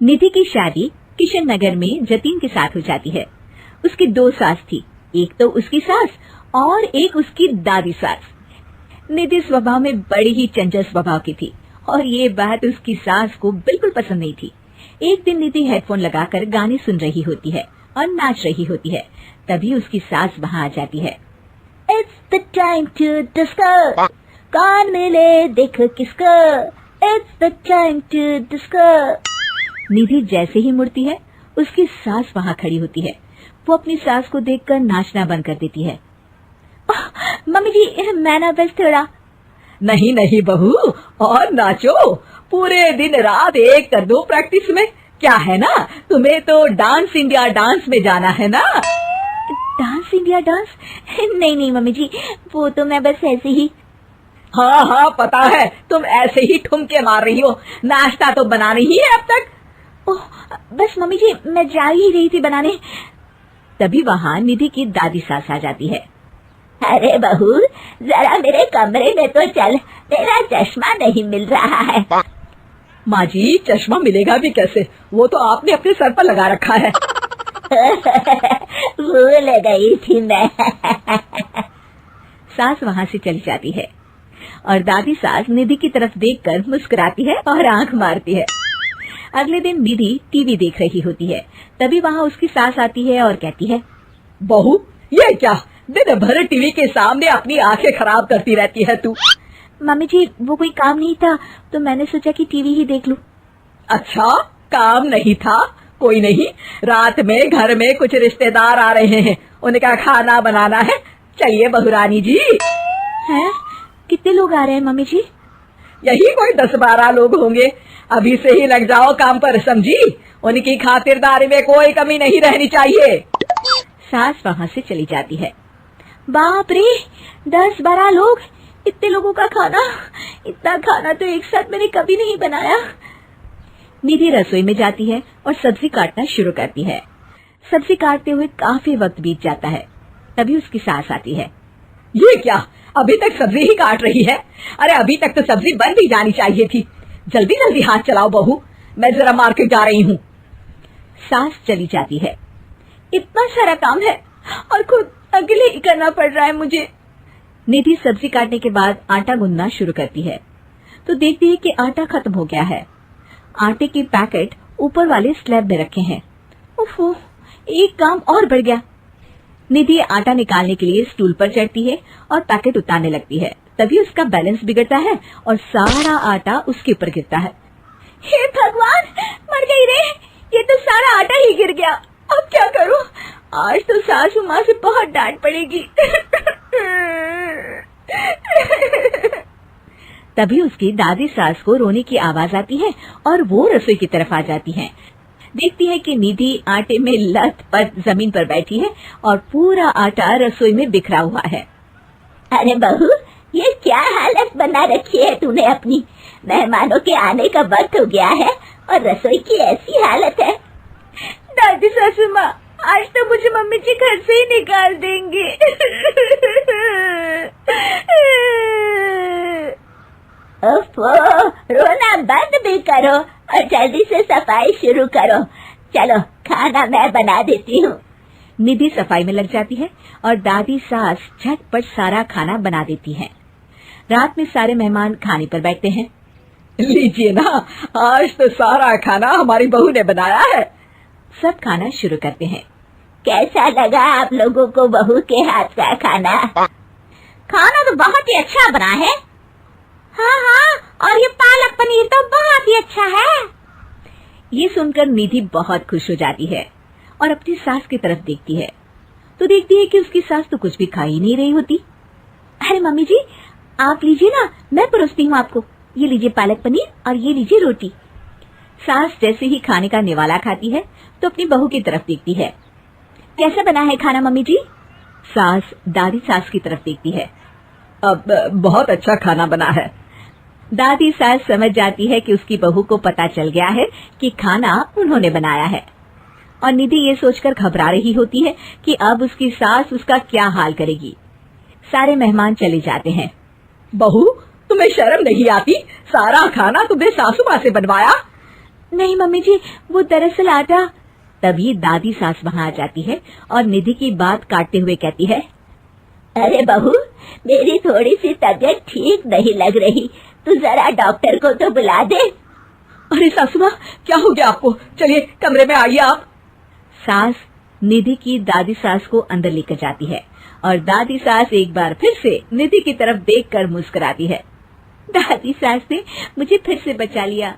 निधि की शादी किशन नगर में जतीन के साथ हो जाती है। उसकी 2 सास थी, एक तो उसकी सास और एक उसकी दादी सास। निधि स्वभाव में बड़ी ही चंचल स्वभाव की थी और ये बात उसकी सास को बिल्कुल पसंद नहीं थी। एक दिन निधि हेडफोन लगाकर गाने सुन रही होती है और नाच रही होती है। तभी उसकी सास वहाँ आ जाती है। It's the time to disco, कौन मिले देखो किसको, It's the time to disco। निधि जैसे ही मुड़ती है, उसकी सास वहाँ खड़ी होती है। वो अपनी सास को देखकर नाचना बंद कर देती है। मम्मी जी, मैं ना बस थोड़ा। नहीं नहीं बहू, और नाचो, पूरे दिन रात एक कर दो प्रैक्टिस में। क्या है ना, तुम्हें तो डांस इंडिया डांस में जाना है ना। Dance India dance? नहीं नहीं मम्मी जी, वो तो मैं बस ऐसे ही। हाँ हाँ पता है, तुम ऐसे ही ठुमके मार रही हो, नाश्ता तो बना नहीं है अब तक। ओह बस मम्मी जी, मैं जा ही रही थी बनाने। तभी वहाँ निधि की दादी सास आ जाती है। अरे बहू, जरा मेरे कमरे में तो चल, तेरा चश्मा नहीं मिल रहा है। माँ जी, चश्मा मिलेगा भी कैसे, वो तो आपने अपने सर पर लगा रखा है। भूल गई थी मैं। सास वहाँ से चली जाती है और दादी सास निधि की तरफ देखकर मुस्कुराती है और आंख मारती है। अगले दिन निधि टीवी देख रही होती है। तभी वहाँ उसकी सास आती है और कहती है, बहू ये क्या, दिन भर टीवी के सामने अपनी आंखें खराब करती रहती है तू। मम्मी जी, वो कोई काम नहीं था तो मैंने सोचा कि टीवी ही देख लूं। अच्छा, काम नहीं था, कोई नहीं, रात में घर में कुछ रिश्तेदार आ रहे हैं, उनका खाना बनाना है। चलिए बहुरानी जी। हैं? कितने लोग आ रहे हैं मम्मी जी? यही कोई 10-12 लोग होंगे। अभी से ही लग जाओ काम पर, समझी? उनकी खातिरदारी में कोई कमी नहीं रहनी चाहिए। सास वहाँ से चली जाती है। बाप रे, 10-12 लोग, इतने लोगों का खाना, इतना खाना तो एक साथ मैंने कभी नहीं बनाया। निधि रसोई में जाती है और सब्जी काटना शुरू करती है। सब्जी काटते हुए काफी वक्त बीत जाता है। तभी उसकी सास आती है। ये क्या, अभी तक सब्जी ही काट रही है? अरे अभी तक तो सब्जी बन भी जानी चाहिए थी। जल्दी जल्दी हाथ चलाओ बहू, मैं जरा मार्केट जा रही हूँ। सास चली जाती है। इतना सारा काम है और खुद अकेले ही करना पड़ रहा है मुझे। निधि सब्जी काटने के बाद आटा गूंदना शुरू करती है तो देखती है कि आटा खत्म हो गया है। आटे के पैकेट ऊपर वाले स्लैब में रखे हैं। उफ़, एक काम और बढ़ गया। निधि आटा निकालने के लिए स्टूल पर चढ़ती है और पैकेट उतारने लगती है। तभी उसका बैलेंस बिगड़ता है और सारा आटा उसके ऊपर गिरता है। हे भगवान, मर गई रे, ये तो सारा आटा ही गिर गया। अब क्या करूं? आज तो सासू माँ से बहुत डांट पड़ेगी। तभी उसकी दादी सास को रोने की आवाज आती है और वो रसोई की तरफ आ जाती है। देखती है कि निधि आटे में लथपथ जमीन पर बैठी है और पूरा आटा रसोई में बिखरा हुआ है। अरे बहू, ये क्या हालत बना रखी है तूने अपनी? मेहमानों के आने का वक्त हो गया है और रसोई की ऐसी हालत है। दादी सासू माँ, आज तो मुझे मम्मी जी घर से ही निकाल देंगे। ओफो, रोना बंद भी करो और जल्दी से सफाई शुरू करो। चलो, खाना मैं बना देती हूँ। निधि सफाई में लग जाती है और दादी सास झटपट सारा खाना बना देती है। रात में सारे मेहमान खाने पर बैठते हैं। लीजिए ना, आज तो सारा खाना हमारी बहू ने बनाया है। सब खाना शुरू करते हैं। कैसा लगा आप लोगों को बहू के हाथ का खाना? खाना तो बहुत ही अच्छा बना है। हाँ हाँ, और ये पालक पनीर तो बहुत ही अच्छा है। ये सुनकर निधि बहुत खुश हो जाती है और अपनी सास की तरफ देखती है तो देखती है कि उसकी सास तो कुछ भी खा ही नहीं रही होती। अरे मम्मी जी, आप लीजिए ना, मैं परोसती हूँ आपको। ये लीजिए पालक पनीर और ये लीजिए रोटी। सास जैसे ही खाने का निवाला खाती है तो अपनी बहू की तरफ देखती है। कैसा बना है खाना मम्मी जी? सास दादी सास की तरफ देखती है। अब बहुत अच्छा खाना बना है। दादी सास समझ जाती है कि उसकी बहू को पता चल गया है कि खाना उन्होंने बनाया है और निधि ये सोचकर घबरा रही होती है कि अब उसकी सास उसका क्या हाल करेगी। सारे मेहमान चले जाते हैं। बहू, तुम्हें शर्म नहीं आती? सारा खाना तुमने सासू माँ से बनवाया। नहीं मम्मी जी, वो दरअसल आटा। तभी दादी सास वहाँ आ जाती है और निधि की बात काटते हुए कहती है, अरे बहू, मेरी थोड़ी सी तबीयत ठीक नहीं लग रही, तू जरा डॉक्टर को तो बुला दे। अरे सासू माँ, क्या हो गया आपको? चलिए कमरे में आइए आप। सास निधि की दादी सास को अंदर लेकर जाती है और दादी सास एक बार फिर से निधि की तरफ देखकर मुस्कुराती है। दादी सास ने मुझे फिर से बचा लिया।